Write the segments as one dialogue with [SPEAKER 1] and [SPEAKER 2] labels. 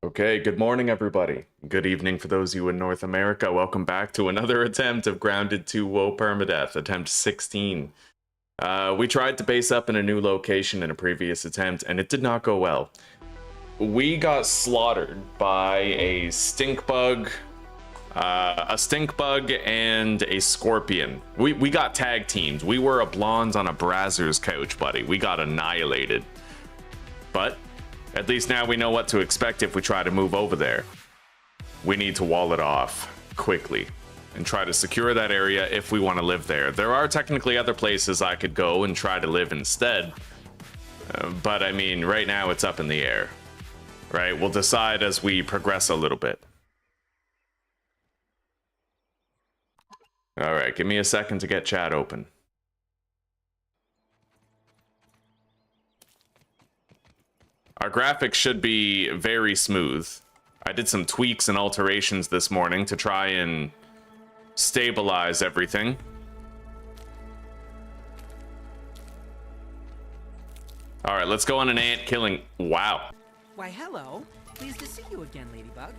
[SPEAKER 1] Okay, good morning, everybody. Good evening for those of you in North America. Welcome back to another attempt of Grounded 2 Whoa Permadeath, attempt 16. We tried to base up in a new location in a previous attempt, and it did not go well. We got slaughtered by a stink bug and a scorpion. We got tag teamed. We were a blonde on a Brazzers couch, buddy. We got annihilated. But at least now we know what to expect if we try to move over there. We need to wall it off quickly and try to secure that area if we want to live there. There are technically other places I could go and try to live instead. But I mean, right now it's up in the air. Right? We'll decide as we progress a little bit. All right, give me a second to get chat open. Our graphics should be very smooth. I did some tweaks and alterations this morning to try and stabilize everything. All right, let's go on an ant killing. Wow.
[SPEAKER 2] Why, hello. Pleased to see you again, Ladybug.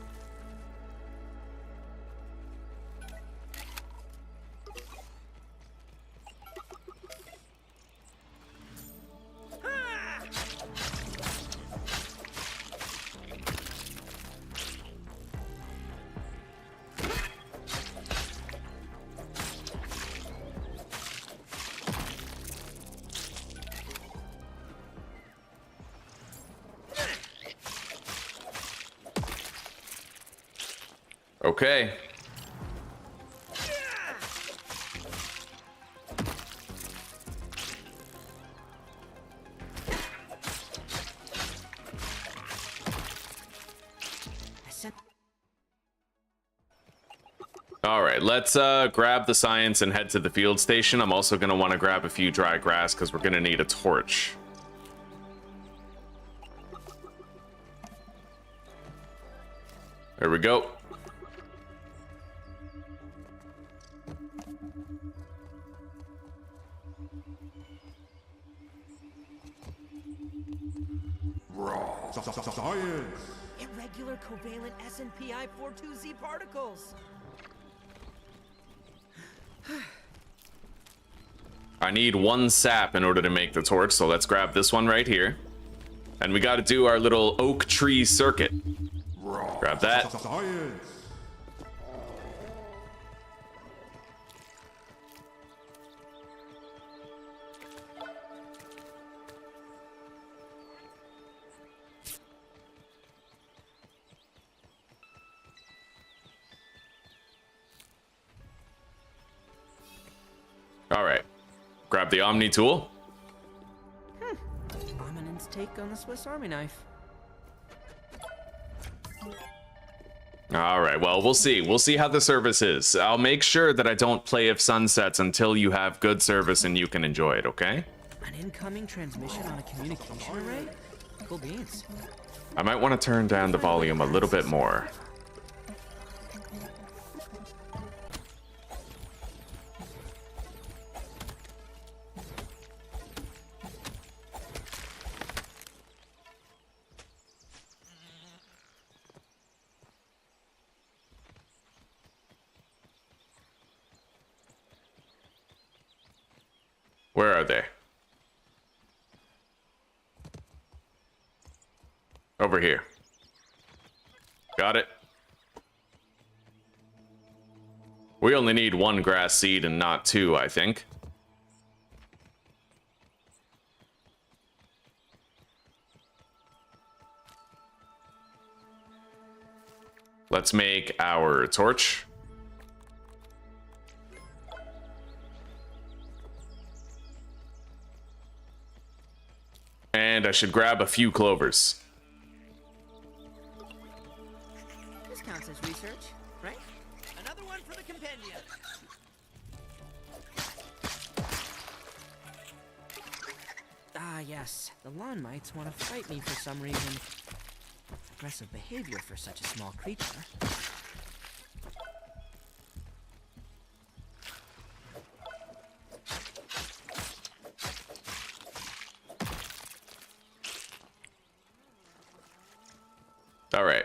[SPEAKER 1] Okay. All right, let's grab the science and head to the field station. I'm also going to want to grab a few dry grass because we're going to need a torch. There we go.
[SPEAKER 3] Science!
[SPEAKER 2] Irregular covalent SNPI 42Z particles.
[SPEAKER 1] I need one sap in order to make the torch, so let's grab this one right here. And we got to do our little oak tree circuit. Grab that.
[SPEAKER 3] Science!
[SPEAKER 1] All right. Grab the Omni tool.
[SPEAKER 2] Ominous take on the Swiss Army knife.
[SPEAKER 1] All right, well, we'll see. We'll see how the service is. I'll make sure that I don't play if sunsets until you have good service and you can enjoy it, okay?
[SPEAKER 2] An incoming transmission on a communication array? Cool beans.
[SPEAKER 1] I might want to turn down the volume a little bit more. Where are they? Over here. Got it. We only need one grass seed and not two, I think. Let's make our torch. And I should grab a few clovers.
[SPEAKER 2] This counts as research, right? Another one for the compendium. Ah, yes. The lawn mites want to fight me for some reason. Aggressive behavior for such a small creature.
[SPEAKER 1] All right.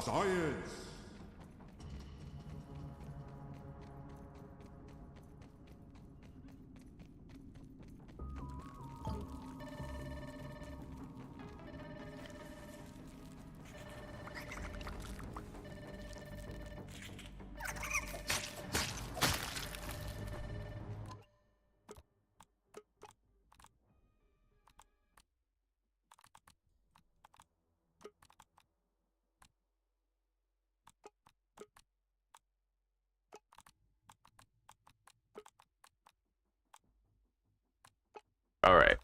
[SPEAKER 3] Science!
[SPEAKER 1] All right.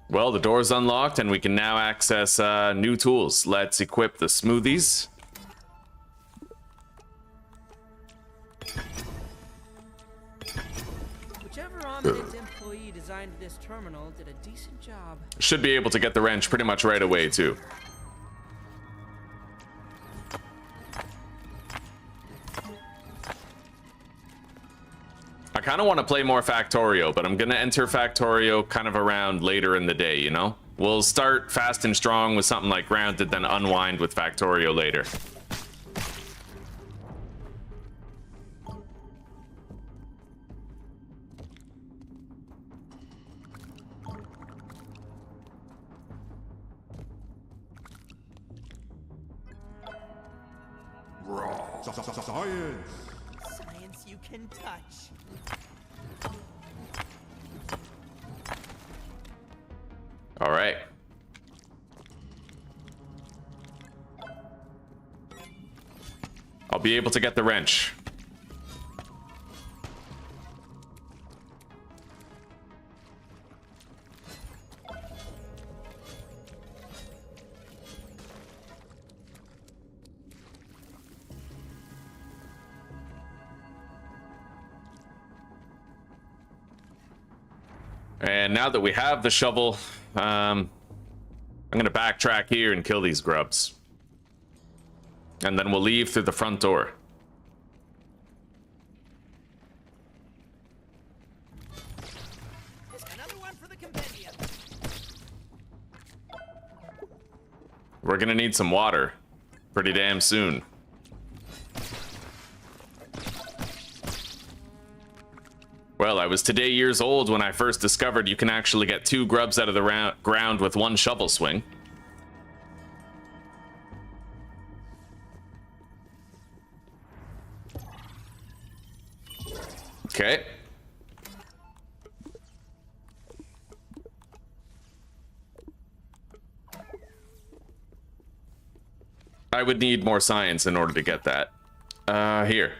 [SPEAKER 1] Well, the door's unlocked and we can now access new tools. Let's equip the smoothies.
[SPEAKER 2] Whichever ominous employee designed this terminal did a decent job.
[SPEAKER 1] Should be able to get the wrench pretty much right away, too. I kind of want to play more Factorio, but I'm going to enter Factorio kind of around later in the day, you know? We'll start fast and strong with something like Grounded, then unwind with Factorio later.
[SPEAKER 3] Science!
[SPEAKER 2] Science you can touch.
[SPEAKER 1] All right. I'll be able to get the wrench. And now that we have the shovel, I'm gonna backtrack here and kill these grubs. And then we'll leave through the front door.
[SPEAKER 2] Another one for the compendium.
[SPEAKER 1] We're gonna need some water pretty damn soon. Well, I was today years old when I first discovered you can actually get 2 grubs out of the ground with 1 shovel swing. Okay. I would need more science in order to get that. Here.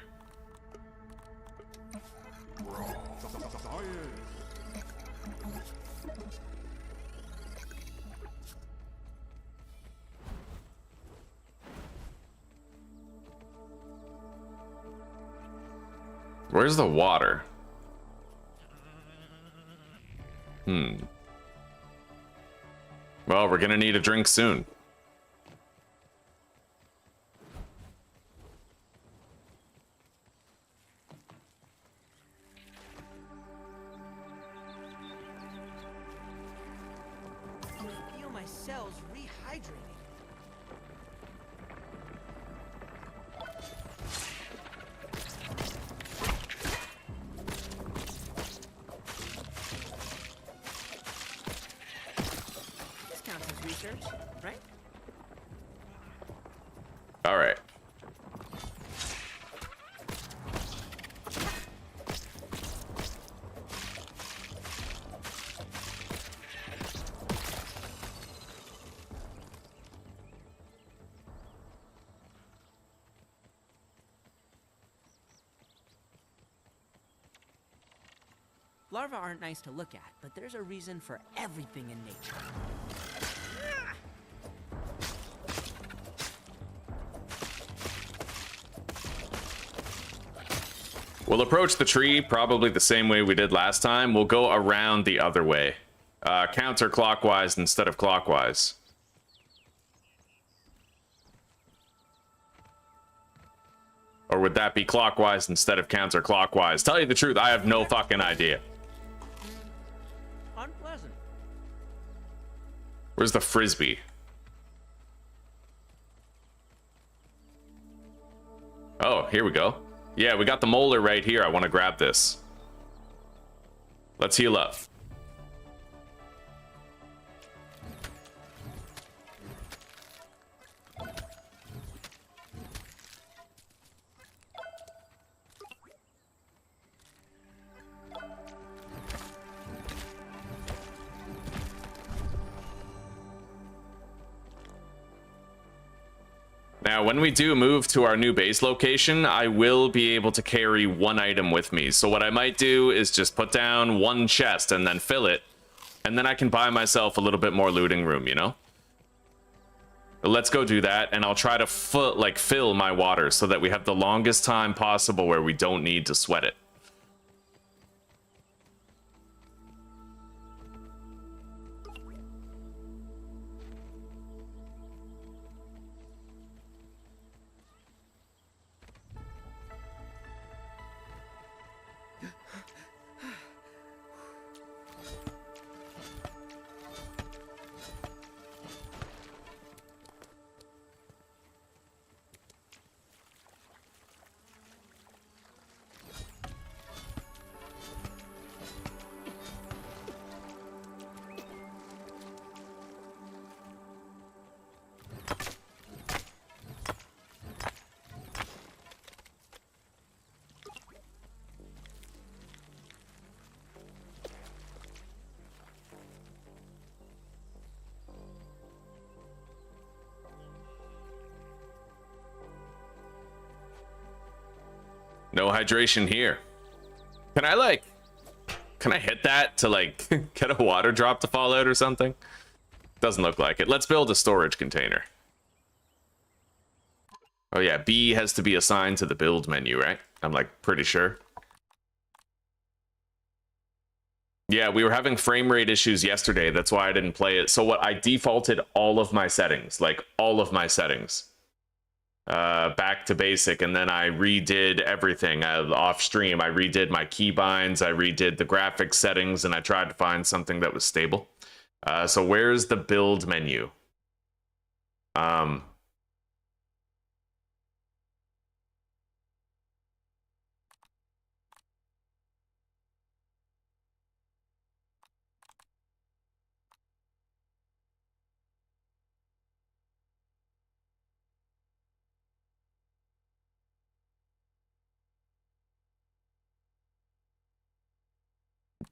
[SPEAKER 1] Where's the water? Well, we're gonna need a drink soon.
[SPEAKER 2] I feel my cells rehydrating. Research, right?
[SPEAKER 1] All right.
[SPEAKER 2] Larvae aren't nice to look at, but there's a reason for everything in nature.
[SPEAKER 1] We'll approach the tree probably the same way we did last time. We'll go around the other way. Counterclockwise instead of clockwise. Or would that be clockwise instead of counterclockwise? Tell you the truth, I have no fucking idea.
[SPEAKER 2] Unpleasant.
[SPEAKER 1] Where's the frisbee? Oh, here we go. Yeah, we got the molar right here. I want to grab this. Let's heal up. Now, when we do move to our new base location, I will be able to carry one item with me. So what I might do is just put down one chest and then fill it. And then I can buy myself a little bit more looting room, you know? Let's go do that, and I'll try to fill my water so that we have the longest time possible where we don't need to sweat it. No hydration here. Can I hit that to like get a water drop to fall out or something? Doesn't look like it. Let's build a storage container. Oh yeah, B has to be assigned to the build menu, right? I'm like pretty sure. Yeah, we were having frame rate issues yesterday. That's why I didn't play it. So what, I defaulted all of my settings, like all of my settings. Back to basic, and then I redid everything off stream. I redid my keybinds, I redid the graphics settings, and I tried to find something that was stable. So where's the build menu?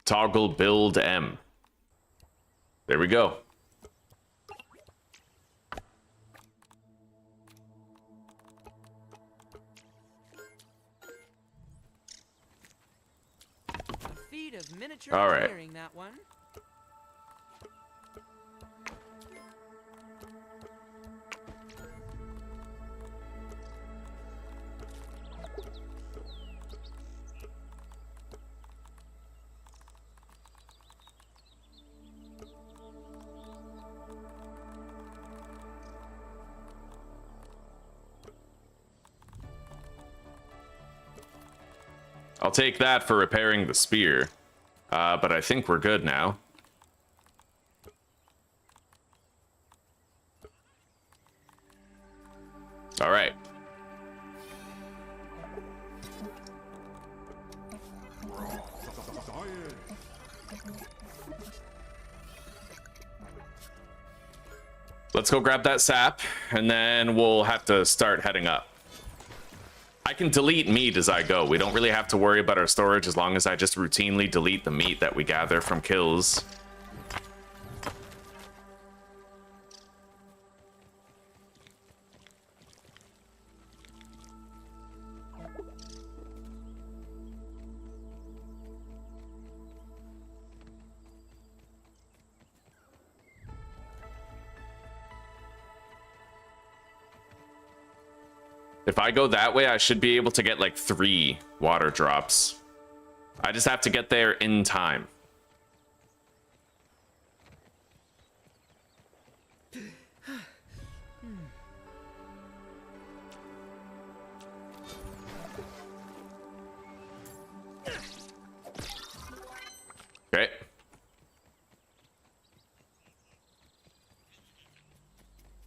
[SPEAKER 1] Toggle build M. There we go.
[SPEAKER 2] A feat of miniature
[SPEAKER 1] All right.
[SPEAKER 2] engineering, that one.
[SPEAKER 1] I'll take that for repairing the spear. But I think we're good now. All right. Let's go grab that sap, and then we'll have to start heading up. I can delete meat as I go. We don't really have to worry about our storage as long as I just routinely delete the meat that we gather from kills. If I go that way, I should be able to get like 3 water drops. I just have to get there in time. Okay.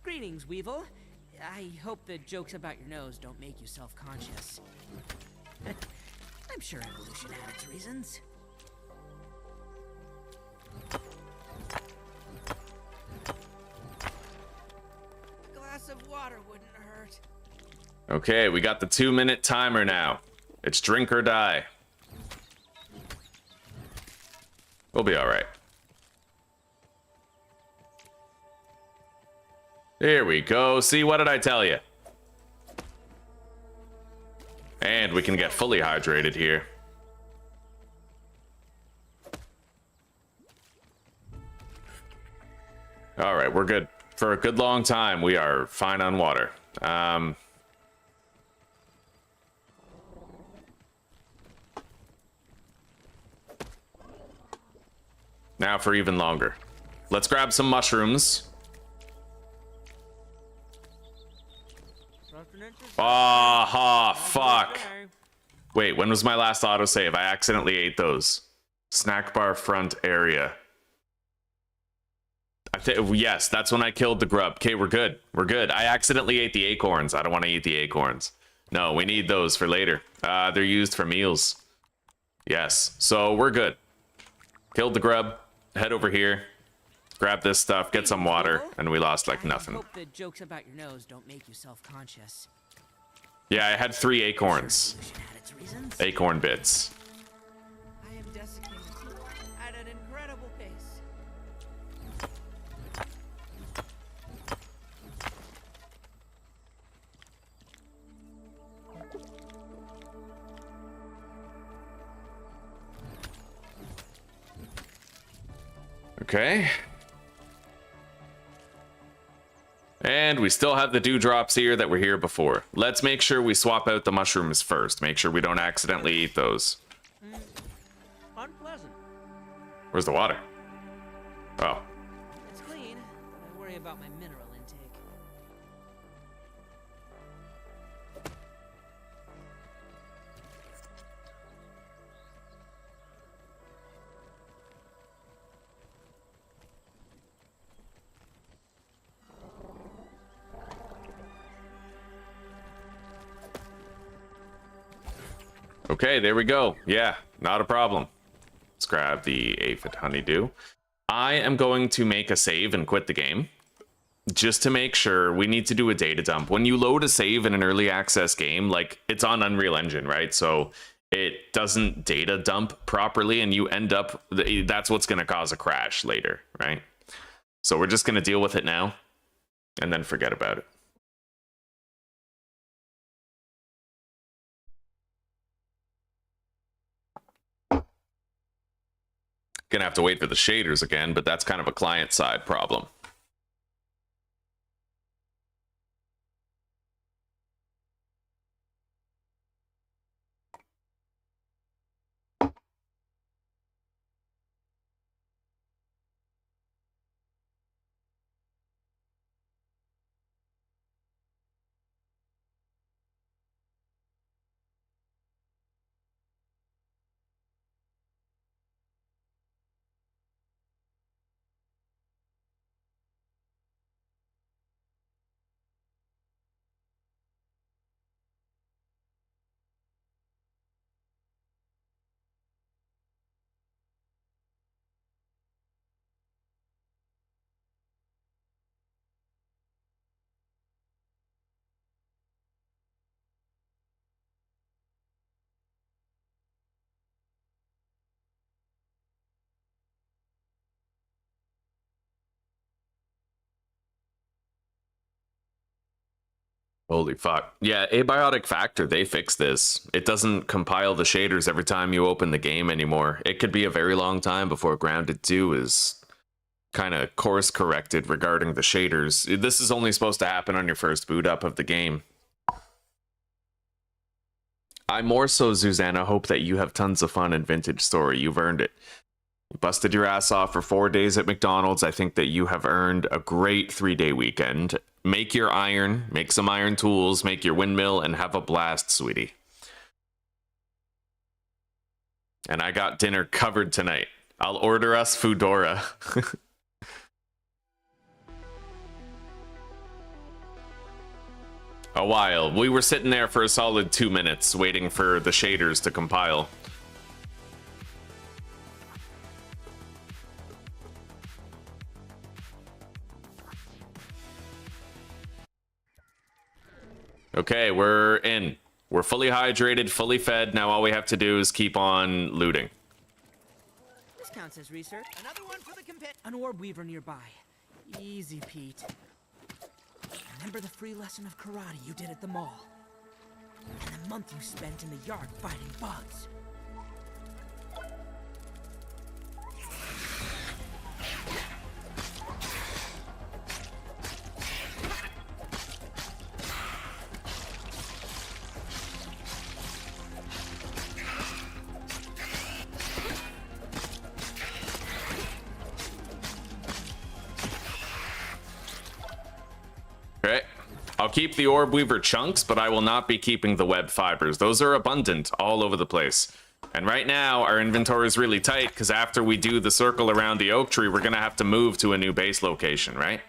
[SPEAKER 2] Greetings, Weevil. I hope the jokes about your nose don't make you self-conscious. I'm sure evolution had its reasons. A glass of water wouldn't hurt.
[SPEAKER 1] Okay, we got the 2-minute timer now. It's drink or die. We'll be all right. Here we go. See, what did I tell you? And we can get fully hydrated here. All right, we're good. For a good long time, we are fine on water. Now for even longer. Let's grab some mushrooms. Ah, fuck. Wait, when was my last autosave? I accidentally ate those. Snack bar front area. Yes, that's when I killed the grub. Okay, we're good. We're good. I accidentally ate the acorns. I don't want to eat the acorns. No, we need those for later. They're used for meals. Yes, so we're good. Killed the grub. Head over here. Grab this stuff. Get some water. And we lost like nothing.
[SPEAKER 2] I hope the jokes about your nose don't make you self-conscious.
[SPEAKER 1] Yeah, I had 3 acorns. Acorn bits.
[SPEAKER 2] I am desiccated at an incredible pace.
[SPEAKER 1] Okay. And we still have the dewdrops here that were here before. Let's make sure we swap out the mushrooms first. Make sure we don't accidentally eat those.
[SPEAKER 2] Unpleasant.
[SPEAKER 1] Where's the water? Oh.
[SPEAKER 2] It's clean, but I worry about my mineral intake.
[SPEAKER 1] Okay, there we go. Yeah, not a problem. Let's grab the aphid honeydew. I am going to make a save and quit the game. Just to make sure, we need to do a data dump. When you load a save in an early access game, like, it's on Unreal Engine, right? So it doesn't data dump properly, and you end up... That's what's going to cause a crash later, right? So we're just going to deal with it now, and then forget about it. Gonna have to wait for the shaders again, but that's kind of a client-side problem. Holy fuck. Yeah, Abiotic Factor, they fixed this. It doesn't compile the shaders every time you open the game anymore. It could be a very long time before Grounded 2 is kind of course corrected regarding the shaders. This is only supposed to happen on your first boot up of the game. I more so, Zuzanna, hope that you have tons of fun in Vintage Story. You've earned it. You busted your ass off for 4 days at McDonald's. I think that you have earned a great 3-day weekend. Make your iron, make some iron tools, make your windmill, and have a blast, sweetie. And I got dinner covered tonight. I'll order us Foodora. A while. We were sitting there for a solid 2 minutes waiting for the shaders to compile. Okay, we're in. We're fully hydrated, fully fed. Now all we have to do is keep on looting.
[SPEAKER 2] This counts as research. Another one for the an orb weaver nearby. Easy, Pete. Remember the free lesson of karate you did at the mall? And the month you spent in the yard fighting bugs.
[SPEAKER 1] Okay. I'll keep the orb weaver chunks, but I will not be keeping the web fibers. Those are abundant all over the place. And right now, our inventory is really tight because after we do the circle around the oak tree, we're going to have to move to a new base location, right?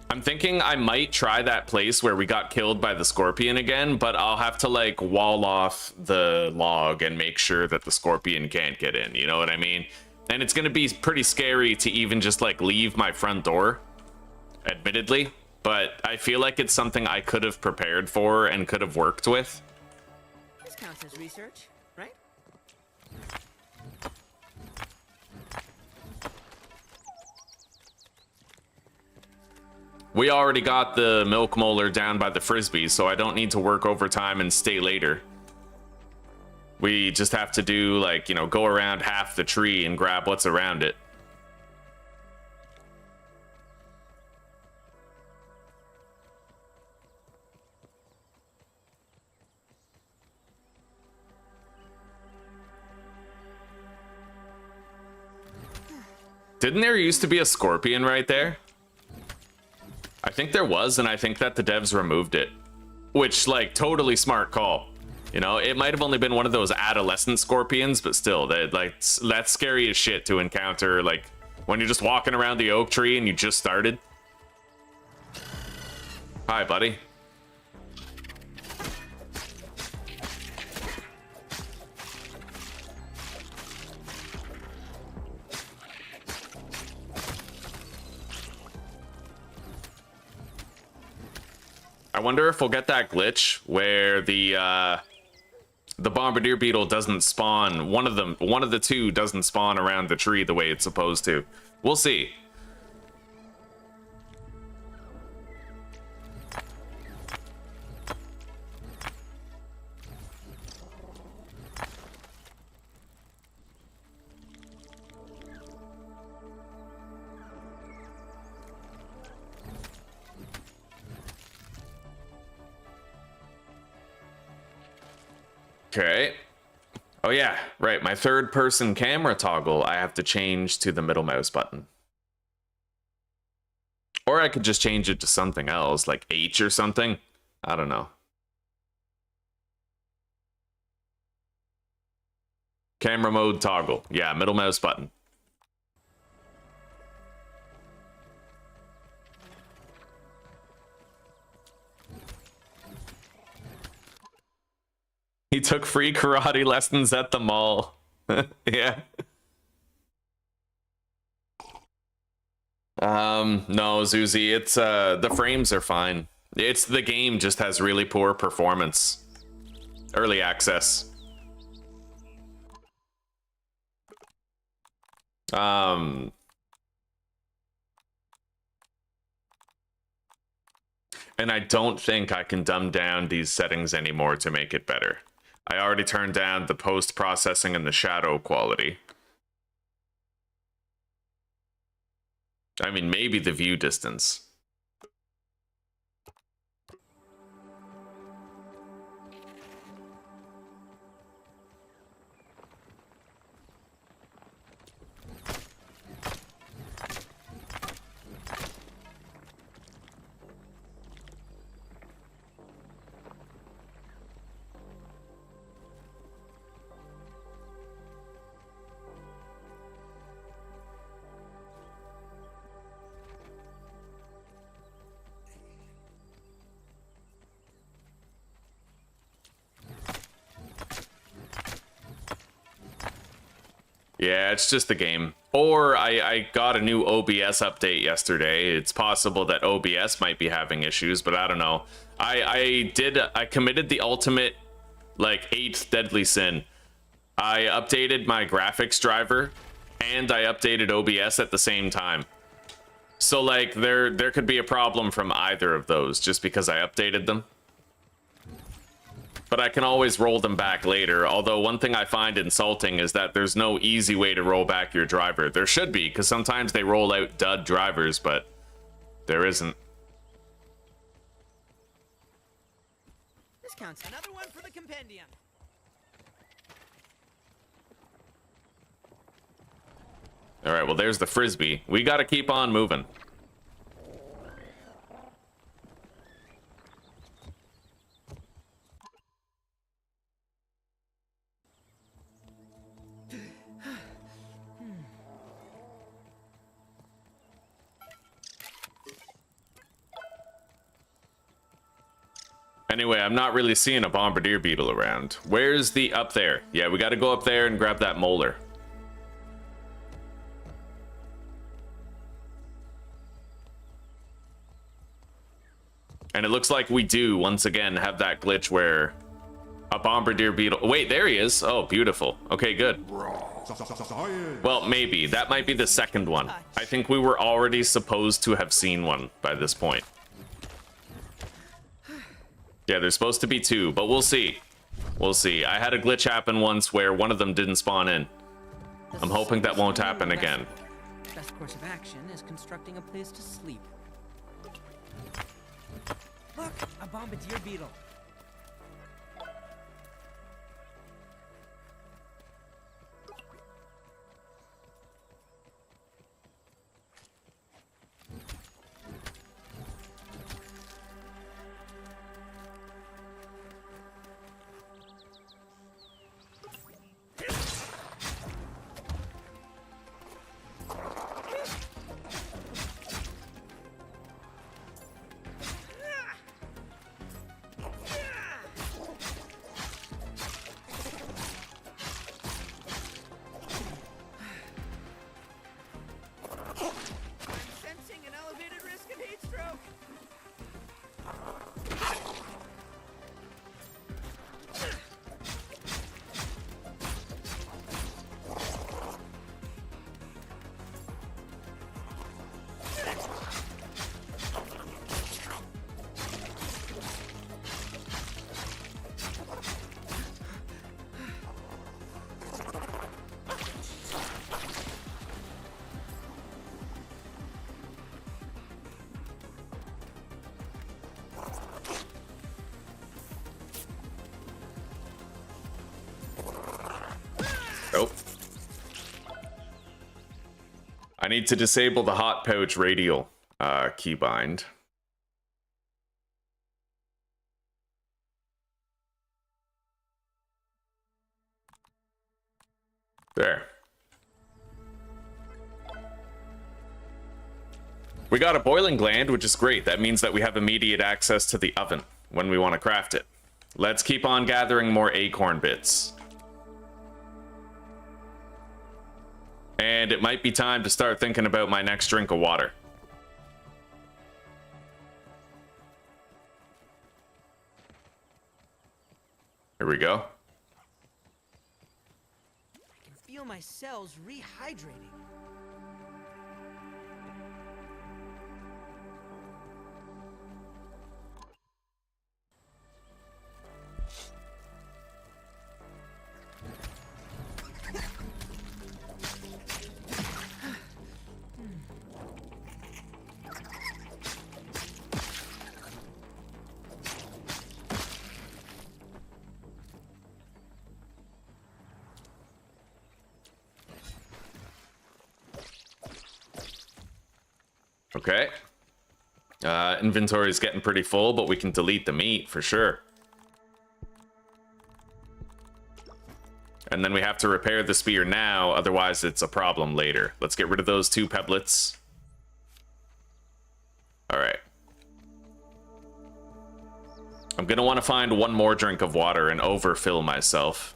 [SPEAKER 1] I'm thinking I might try that place where we got killed by the scorpion again, but I'll have to like wall off the log and make sure that the scorpion can't get in. You know what I mean? And it's going to be pretty scary to even just like leave my front door, admittedly. But I feel like it's something I could have prepared for and could have worked with.
[SPEAKER 2] This counts as research, right?
[SPEAKER 1] We already got the milk molar down by the frisbee, so I don't need to work overtime and stay later. We just have to do, like, you know, go around half the tree and grab what's around it. Didn't there used to be a scorpion right there? I think there was, and I think that the devs removed it. Which, like, totally smart call. You know, it might have only been one of those adolescent scorpions, but still, that's scary as shit to encounter, like, when you're just walking around the oak tree and you just started. Hi, buddy. I wonder if we'll get that glitch where the bombardier beetle doesn't spawn. One of the two doesn't spawn around the tree the way it's supposed to. We'll see. Okay. Oh yeah, right. My third person camera toggle, I have to change to the middle mouse button. Or I could just change it to something else, like H or something. I don't know. Camera mode toggle. Yeah, middle mouse button. He took free karate lessons at the mall. Yeah. No, Zuzi, it's the frames are fine. It's the game just has really poor performance. Early access. And I don't think I can dumb down these settings anymore to make it better. I already turned down the post-processing and the shadow quality. I mean, maybe the view distance. Yeah, it's just the game. Or I got a new OBS update yesterday. It's possible that OBS might be having issues, but I don't know. I committed the ultimate, like, 8th deadly sin. I updated my graphics driver and I updated OBS at the same time. So like there could be a problem from either of those just because I updated them. But I can always roll them back later. Although one thing I find insulting is that there's no easy way to roll back your driver. There should be, because sometimes they roll out dud drivers, but there isn't.
[SPEAKER 2] This counts. Another one for the compendium.
[SPEAKER 1] All right, well, there's the frisbee. We got to keep on moving. Anyway, I'm not really seeing a bombardier beetle around. Where's the up there? Yeah, we got to go up there and grab that molar. And it looks like we do, once again, have that glitch where a bombardier beetle... Wait, there he is. Oh, beautiful. Okay, good.
[SPEAKER 3] Science.
[SPEAKER 1] Well, maybe. That might be the second one. I think we were already supposed to have seen one by this point. Yeah, there's supposed to be 2, but we'll see. We'll see. I had a glitch happen once where one of them didn't spawn in. I'm hoping that won't happen again.
[SPEAKER 2] Best course of action is constructing a place to sleep. Look, a bombardier beetle.
[SPEAKER 1] Nope. I need to disable the hot pouch radial keybind. There. We got a boiling gland, which is great. That means that we have immediate access to the oven when we want to craft it. Let's keep on gathering more acorn bits. And it might be time to start thinking about my next drink of water. Here we go.
[SPEAKER 2] I can feel my cells rehydrating.
[SPEAKER 1] Okay. Inventory is getting pretty full, but we can delete the meat for sure. And then we have to repair the spear now, otherwise it's a problem later. Let's get rid of those 2 pebblets. Alright. I'm gonna want to find one more drink of water and overfill myself.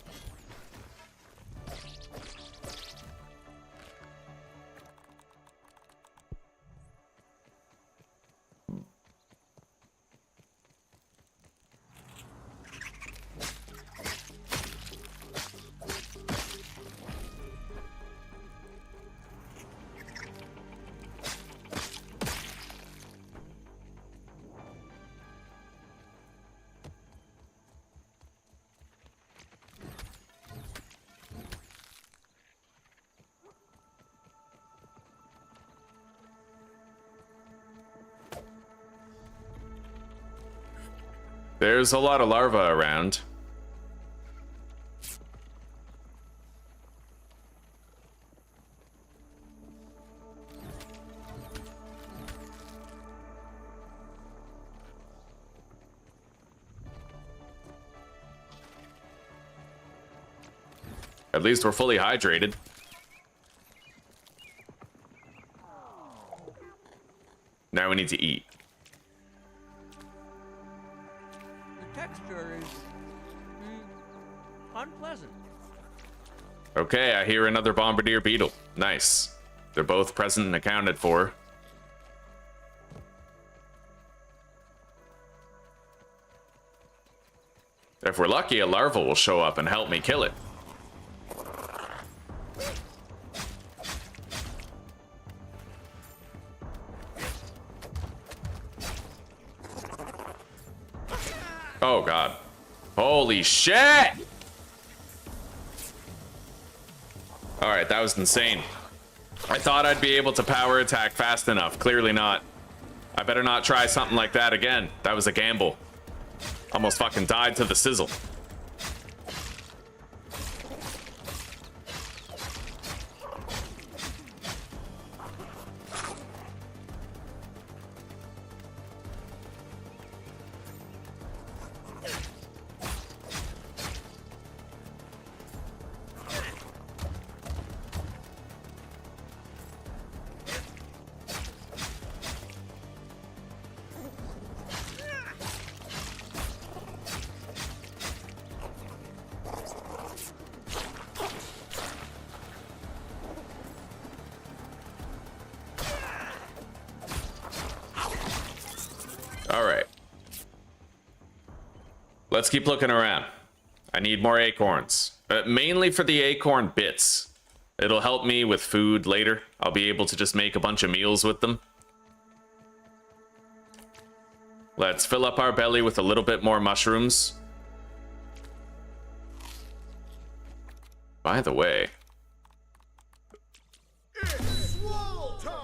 [SPEAKER 1] There's a lot of larvae around. At least we're fully hydrated. Now we need to eat.
[SPEAKER 2] The texture is unpleasant.
[SPEAKER 1] Okay, I hear another bombardier beetle. Nice. They're both present and accounted for. If we're lucky, a larva will show up and help me kill it. Oh god. Holy shit! Alright, that was insane. I thought I'd be able to power attack fast enough. Clearly not. I better not try something like that again. That was a gamble. Almost fucking died to the sizzle. Let's keep looking around. I need more acorns. Mainly for the acorn bits. It'll help me with food later. I'll be able to just make a bunch of meals with them. Let's fill up our belly with a little bit more mushrooms. By the way...
[SPEAKER 3] It's swole time!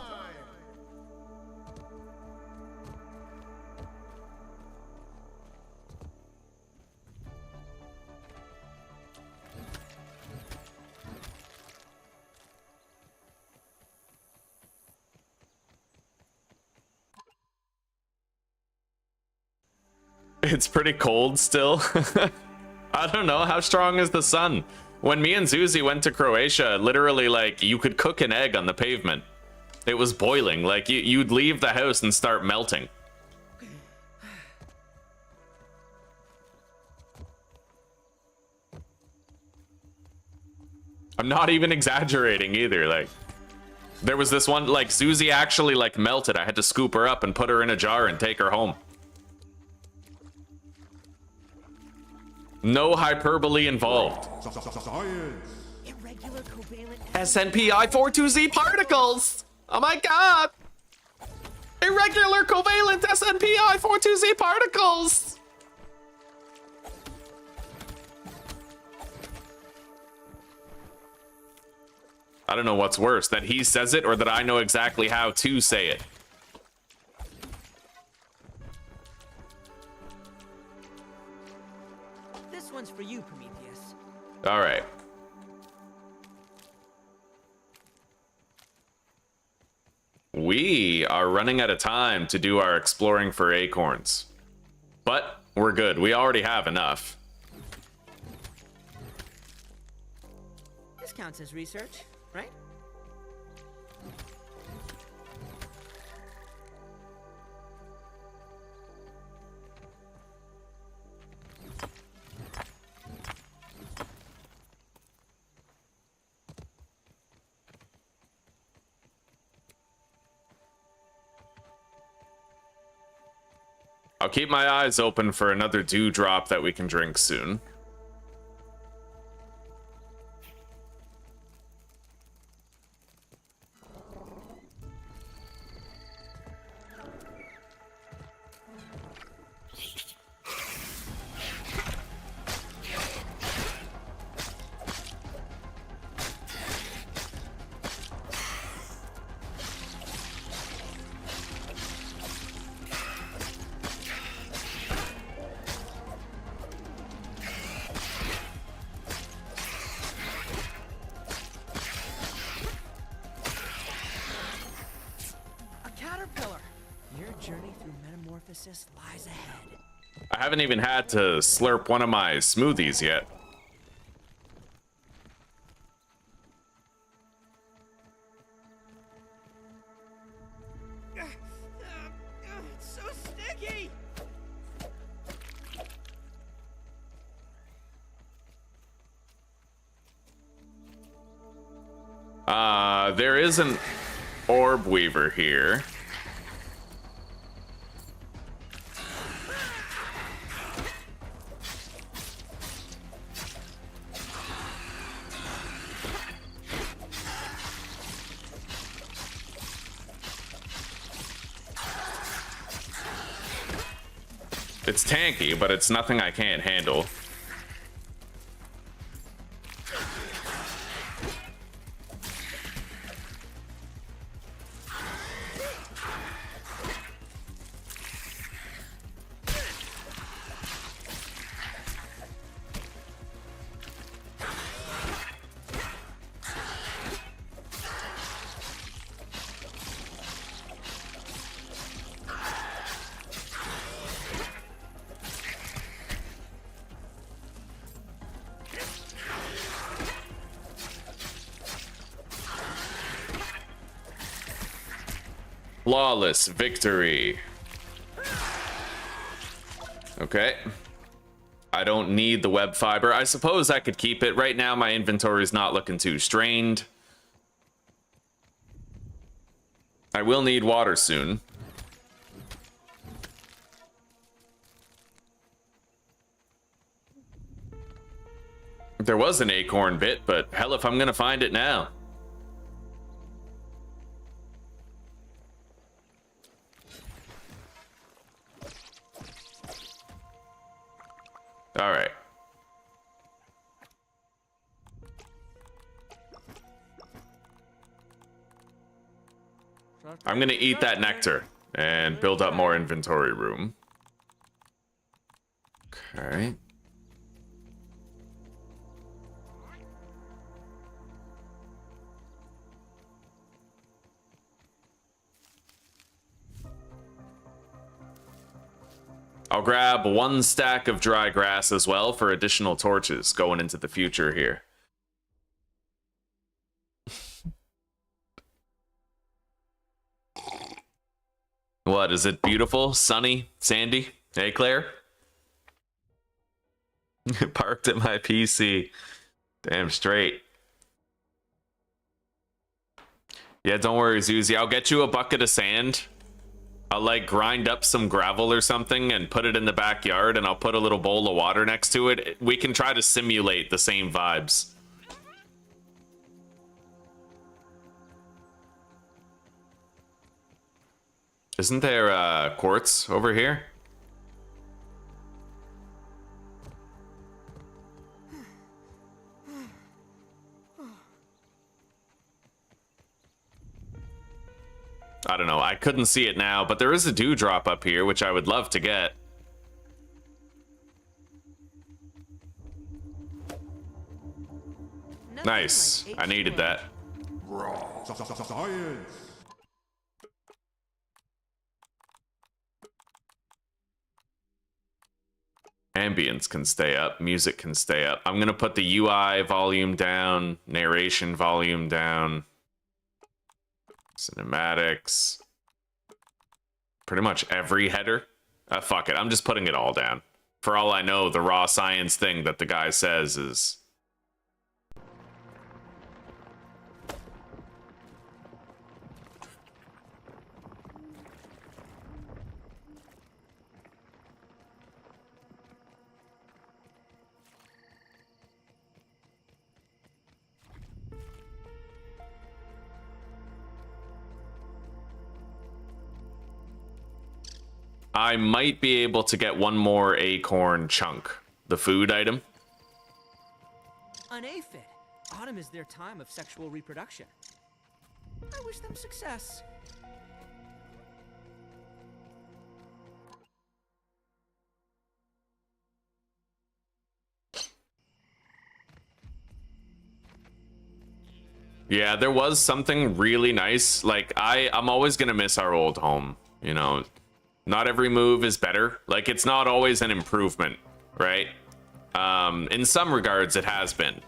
[SPEAKER 1] It's pretty cold still. I don't know, how strong is the sun? When me and Zuzi went to Croatia, literally, like, you could cook an egg on the pavement. It was boiling. Like, you'd leave the house and start melting. I'm not even exaggerating either. Like, there was this one, like, Zuzi actually, like, melted. I had to scoop her up and put her in a jar and take her home. No hyperbole involved.
[SPEAKER 3] Science!
[SPEAKER 2] Irregular covalent
[SPEAKER 1] SNPI42Z particles! Oh my god! Irregular covalent SNPI42Z particles! I don't know what's worse, that he says it or that I know exactly how to say it.
[SPEAKER 2] This one's for you, Prometheus.
[SPEAKER 1] All right. We are running out of time to do our exploring for acorns. But we're good. We already have enough.
[SPEAKER 2] This counts as research, right?
[SPEAKER 1] I'll keep my eyes open for another dewdrop that we can drink soon.
[SPEAKER 2] journey through metamorphosis lies ahead.
[SPEAKER 1] I haven't even had to slurp one of my smoothies yet.
[SPEAKER 2] It's so sticky!
[SPEAKER 1] There is an orb weaver here. It's tanky, but it's nothing I can't handle. Flawless victory. Okay. I don't need the web fiber. I suppose I could keep it. Right now, my inventory is not looking too strained. I will need water soon. There was an acorn bit, but hell if I'm gonna find it now. All right. I'm gonna eat that nectar and build up more inventory room. Okay. I'll grab one stack of dry grass as well for additional torches going into the future here. What, is it beautiful, sunny, sandy? Hey, Claire? Parked at my PC. Damn straight. Yeah, don't worry, Zuzi. I'll get you a bucket of sand. I'll like grind up some gravel or something and put it in the backyard, and I'll put a little bowl of water next to it. We can try to simulate the same vibes. Isn't there quartz over here? I don't know. I couldn't see it now, but there is a dewdrop up here, which I would love to get. Nice. I needed that.
[SPEAKER 3] Science.
[SPEAKER 1] Ambience can stay up. Music can stay up. I'm going to put the UI volume down. Narration volume down. Cinematics. Pretty much every header. Fuck it. I'm just putting it all down. For all I know, the raw science thing that the guy says is... I might be able to get one more acorn chunk. The food item.
[SPEAKER 2] An aphid. Autumn is their time of sexual reproduction. I wish them success.
[SPEAKER 1] Yeah, there was something really nice. Like, I'm always gonna miss our old home, you know. Not every move is better. Like, it's not always an improvement, right? In some regards, it has been.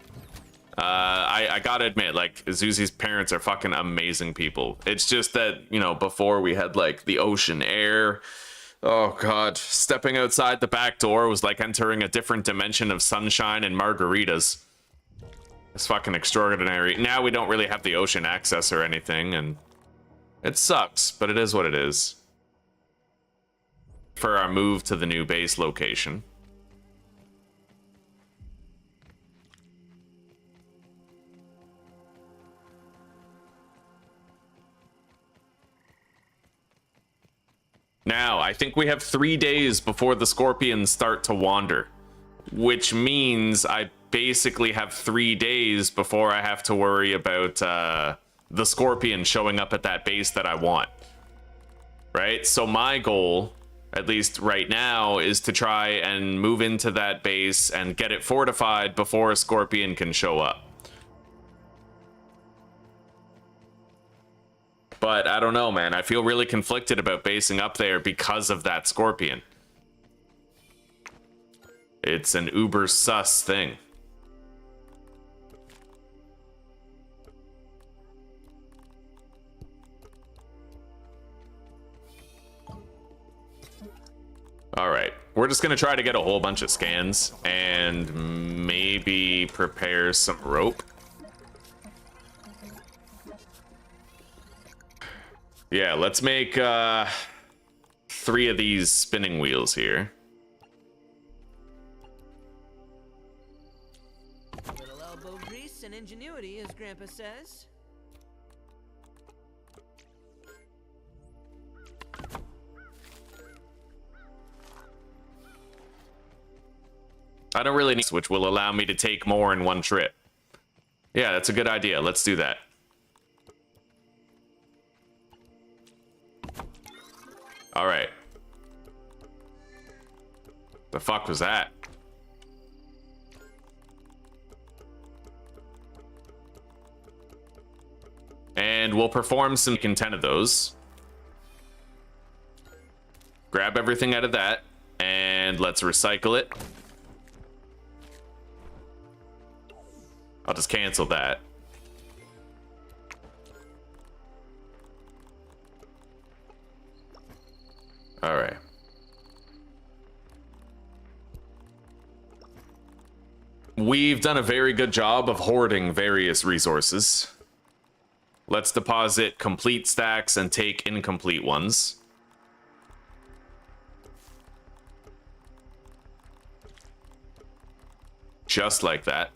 [SPEAKER 1] I gotta admit, like, Zuzi's parents are fucking amazing people. It's just that, you know, before we had, like, the ocean air. Oh, God. Stepping outside the back door was like entering a different dimension of sunshine and margaritas. It's fucking extraordinary. Now we don't really have the ocean access or anything, and it sucks, but it is what it is. For our move to the new base location. Now, I think we have 3 days before the scorpions start to wander, which means I basically have 3 days before I have to worry about the scorpion showing up at that base that I want. Right? So my goal, at least right now, is to try and move into that base and get it fortified before a scorpion can show up. But I don't know, man. I feel really conflicted about basing up there because of that scorpion. It's an uber sus thing. All right, we're just gonna try to get a whole bunch of scans and maybe prepare some rope. Yeah, let's make 3 of these spinning wheels here.
[SPEAKER 2] Little elbow grease and ingenuity, as Grandpa says.
[SPEAKER 1] I don't really need, which will allow me to take more in one trip. Yeah, that's a good idea. Let's do that. All right. The fuck was that? And we'll perform some 10 of those. Grab everything out of that, and let's recycle it. I'll just cancel that. All right. We've done a very good job of hoarding various resources. Let's deposit complete stacks and take incomplete ones. Just like that.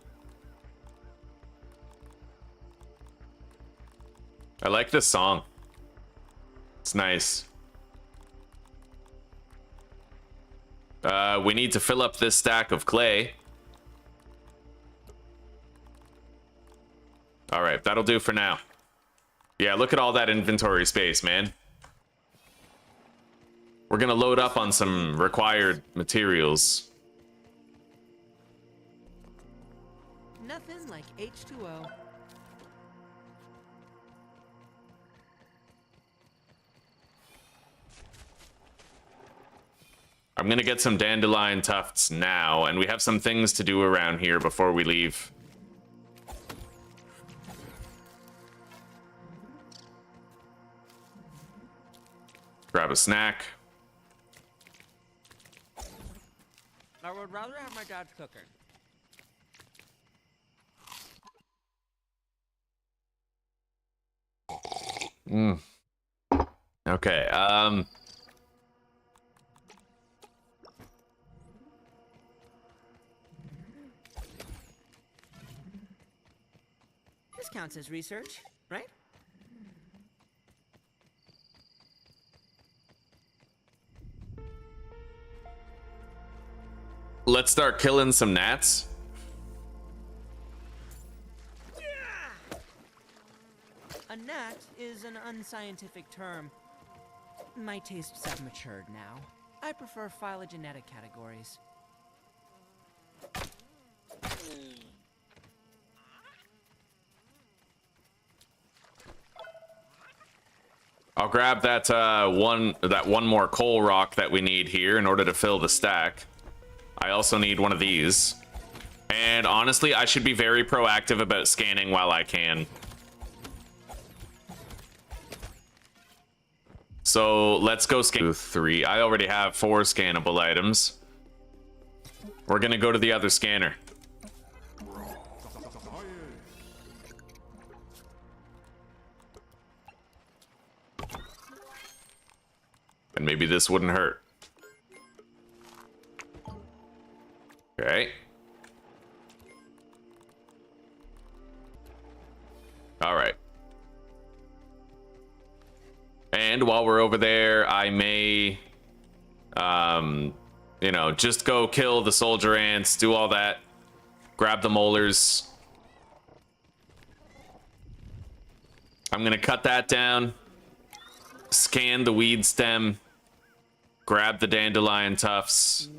[SPEAKER 1] I like this song. It's nice. We need to fill up this stack of clay. All right, that'll do for now. Yeah, look at all that inventory space, man. We're gonna load up on some required materials.
[SPEAKER 2] Nothing like H2O.
[SPEAKER 1] I'm gonna get some dandelion tufts now, and we have some things to do around here before we leave. Grab a snack.
[SPEAKER 2] I would rather have my dad's cooking.
[SPEAKER 1] Okay,
[SPEAKER 2] This counts as research, right?
[SPEAKER 1] let's start killing some gnats.
[SPEAKER 2] A gnat is an unscientific term. My tastes have matured now. I prefer phylogenetic categories.
[SPEAKER 1] I'll grab that one more coal rock that we need here in order to fill the stack. I also need one of these. And honestly, I should be very proactive about scanning while I can. So let's go scan 3. I already have 4 scannable items. We're gonna go to the other scanner. And maybe this wouldn't hurt. Okay. All right. And while we're over there, I may, you know, just go kill the soldier ants, do all that, grab the molars. I'm gonna cut that down, scan the weed stem, grab the dandelion tufts.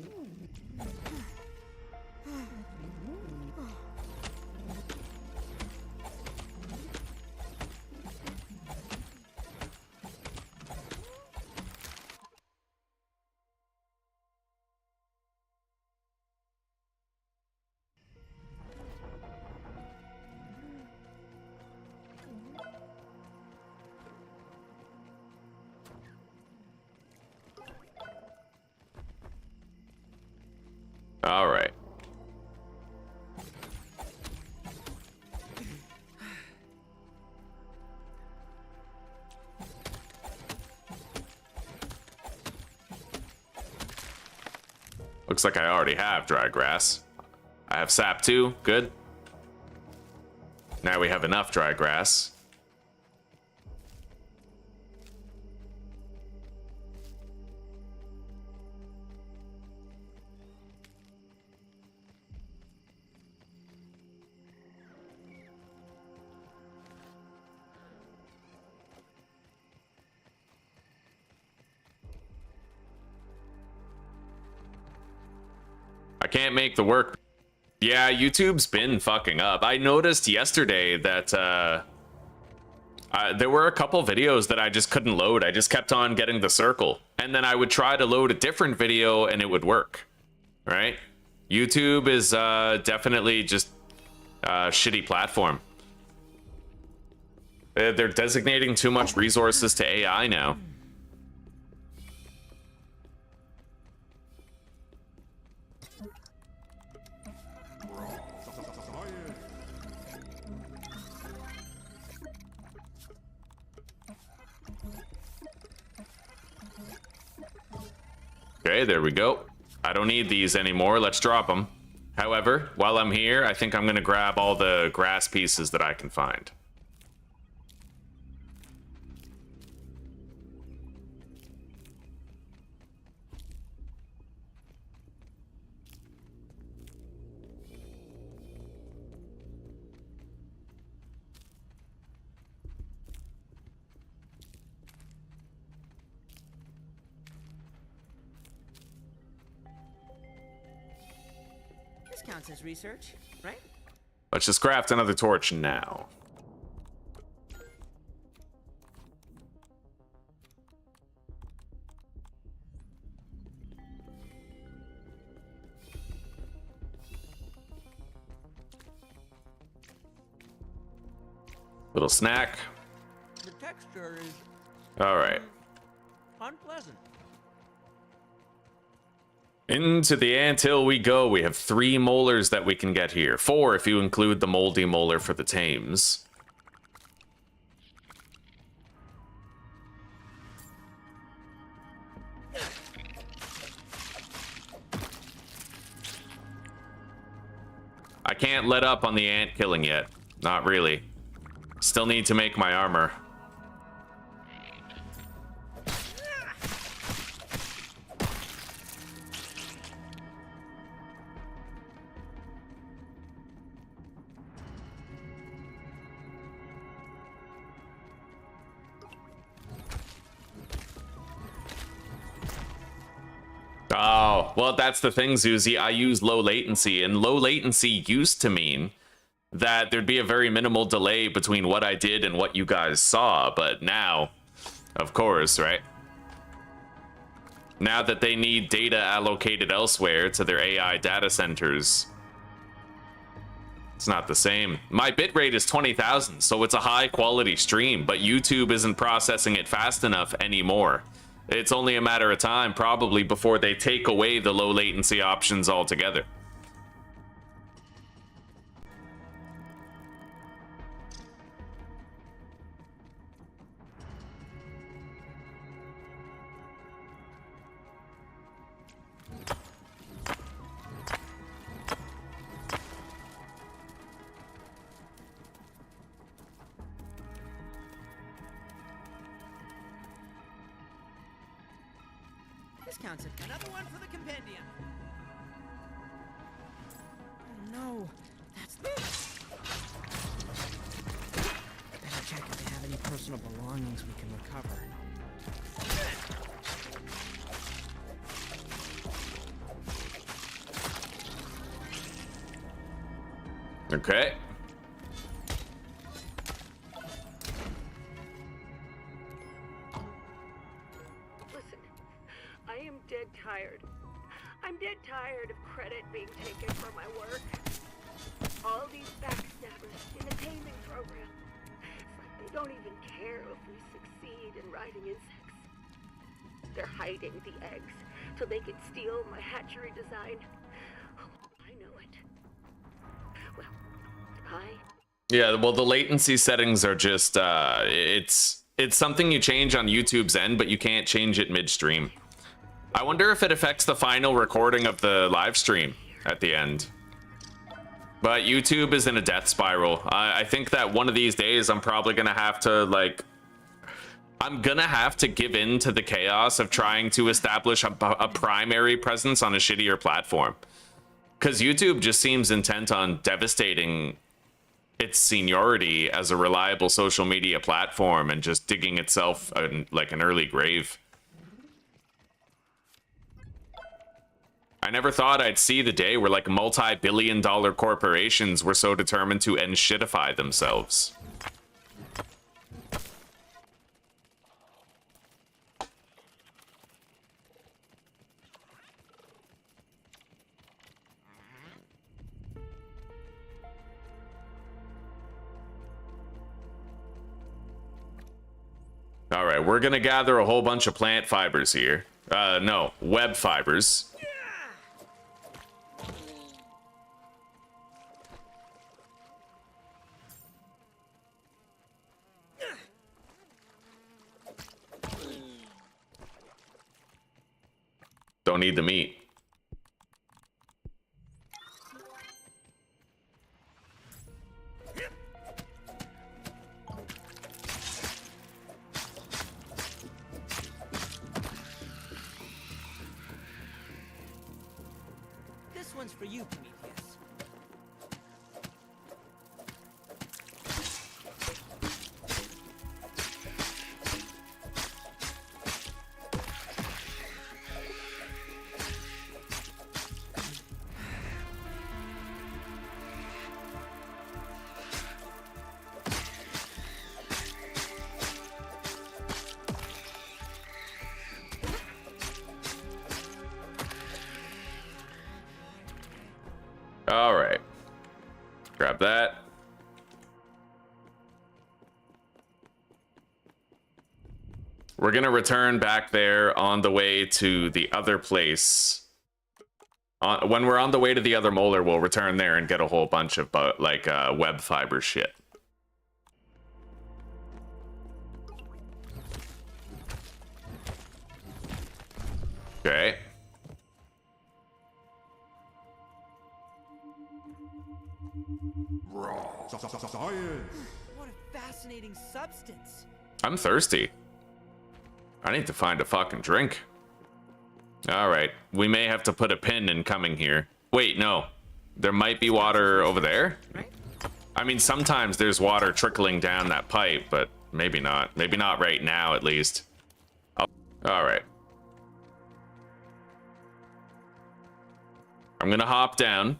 [SPEAKER 1] All right. Looks like I already have dry grass. I have sap too. Good. Now we have enough dry grass. I can't make the work. Yeah, YouTube's been fucking up. I noticed yesterday that there were a couple videos that I just couldn't load. I just kept on getting the circle. And then I would try to load a different video and it would work. Right? YouTube is definitely just a shitty platform. They're designating too much resources to AI now. Okay, there we go. I don't need these anymore. Let's drop them. However, while I'm here, I think I'm going to grab all the grass pieces that I can find.
[SPEAKER 2] This counts as research, right?
[SPEAKER 1] Let's just craft another torch now. Little snack.
[SPEAKER 2] The texture is
[SPEAKER 1] All right.
[SPEAKER 2] unpleasant.
[SPEAKER 1] Into the anthill we go. We have 3 molars that we can get here. 4 if you include the moldy molar for the tames. I can't let up on the ant killing yet. Not really. Still need to make my armor. Oh, well, that's the thing, Zuzi. I use low latency, and low latency used to mean that there'd be a very minimal delay between what I did and what you guys saw, but now Of course, right? Now that they need data allocated elsewhere to their AI data centers, it's not the same. My bitrate is 20,000, so it's a high quality stream, but YouTube isn't processing it fast enough anymore. It's only a matter of time, probably, before they take away the low latency options altogether.
[SPEAKER 2] This counts as another one for the compendium. Oh no, that's better check if they have any personal belongings we can recover.
[SPEAKER 1] Okay.
[SPEAKER 4] Tired. I'm dead tired of credit being taken for my work. All these backstabbers in the taming program. It's like they don't even care if we succeed in riding insects. They're hiding the eggs so they can steal my hatchery design. Oh, I know it. Well,
[SPEAKER 1] Yeah, well, the latency settings are just, it's something you change on YouTube's end, but you can't change it midstream. I wonder if it affects the final recording of the live stream at the end. But YouTube is in a death spiral. I think that one of these days I'm probably gonna have to, like, I'm gonna have to give in to the chaos of trying to establish a primary presence on a shittier platform. Because YouTube just seems intent on devastating its seniority as a reliable social media platform and just digging itself like an early grave. I never thought I'd see the day where like multi-billion-dollar corporations were so determined to enshitify themselves. All right, we're gonna gather a whole bunch of plant fibers here. No, web fibers. Don't need the meat.
[SPEAKER 2] This one's for you, Prometheus.
[SPEAKER 1] All right. Grab that. We're going to return back there on the way to the other place. When we're on the way to the other molar, we'll return there and get a whole bunch of web fiber shit. Okay.
[SPEAKER 3] Science.
[SPEAKER 2] What a fascinating substance.
[SPEAKER 1] I'm thirsty. I need to find a fucking drink. All right. We may have to put a pin in coming here. Wait, no. There might be water over there? I mean, sometimes there's water trickling down that pipe, but maybe not. Maybe not right now, at least. All right. I'm gonna hop down.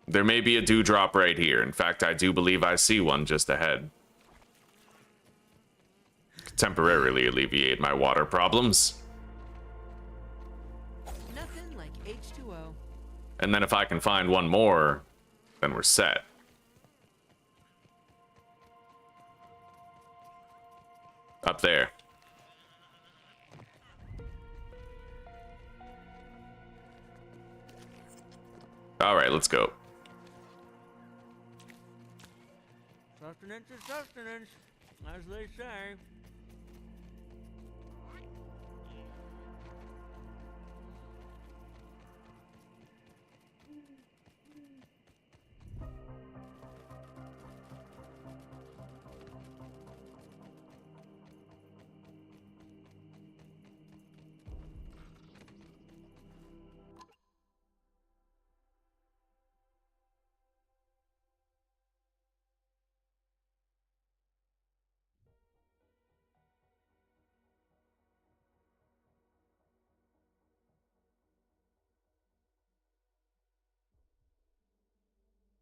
[SPEAKER 1] There may be a dewdrop right here. In fact, I do believe I see one just ahead. Temporarily alleviate my water problems.
[SPEAKER 2] Nothing like H2O.
[SPEAKER 1] And then if I can find one more, then we're set. Up there. All right, let's go.
[SPEAKER 2] Sustenance is sustenance, as they say.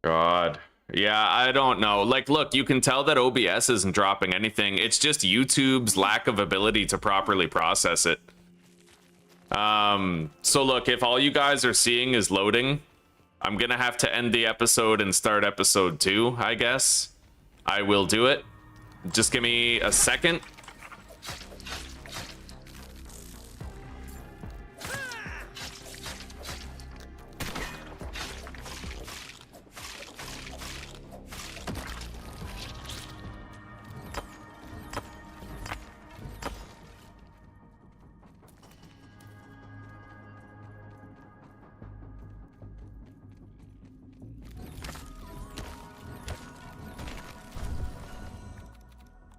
[SPEAKER 1] God. Yeah, I don't know. Like, look, you can tell that OBS isn't dropping anything. It's just YouTube's lack of ability to properly process it. So look, if all you guys are seeing is loading, I'm gonna have to end the episode and start episode 2, I guess. I will do it. Just give me a second.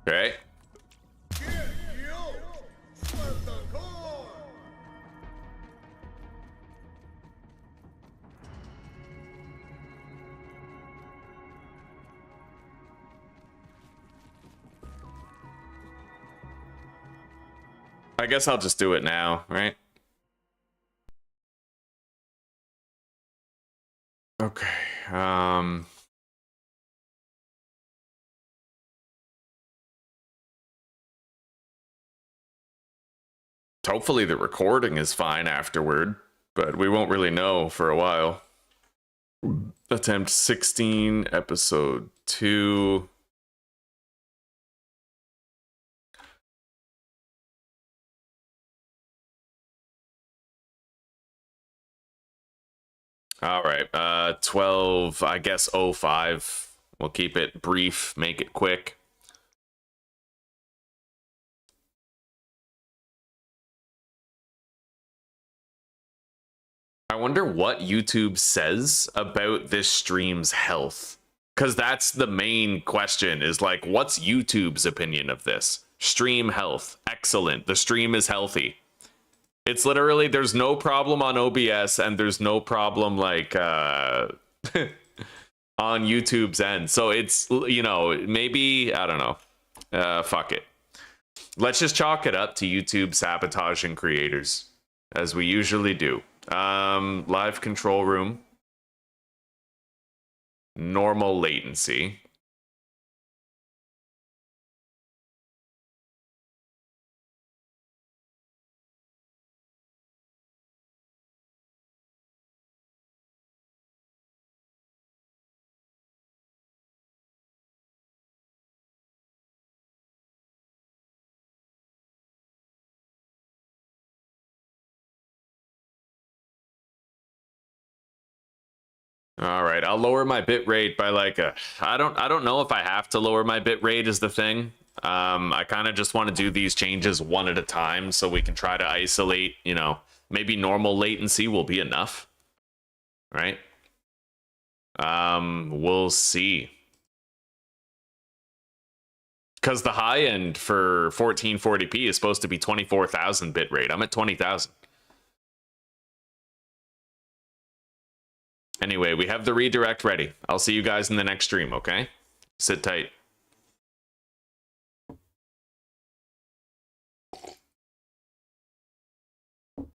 [SPEAKER 1] Okay. I guess I'll just do it now, right? Okay. Hopefully the recording is fine afterward, but we won't really know for a while. Attempt 16, episode 2. All right, 12, I guess 05. We'll keep it brief, make it quick. I wonder what YouTube says about this stream's health. Because that's the main question, is like, what's YouTube's opinion of this? Stream health. Excellent. The stream is healthy. It's literally, there's no problem on OBS and there's no problem like on YouTube's end. So it's, you know, maybe, I don't know. Fuck it. Let's just chalk it up to YouTube sabotaging creators, as we usually do. Live control room. Normal latency. All right, I'll lower my bit rate by like I don't know if I have to lower my bit rate is the thing. I kind of just want to do these changes one at a time so we can try to isolate, you know, maybe normal latency will be enough. Right? We'll see. Because the high end for 1440p is supposed to be 24,000 bit rate. I'm at 20,000. Anyway, we have the redirect ready. I'll see you guys in the next stream, okay? Sit tight.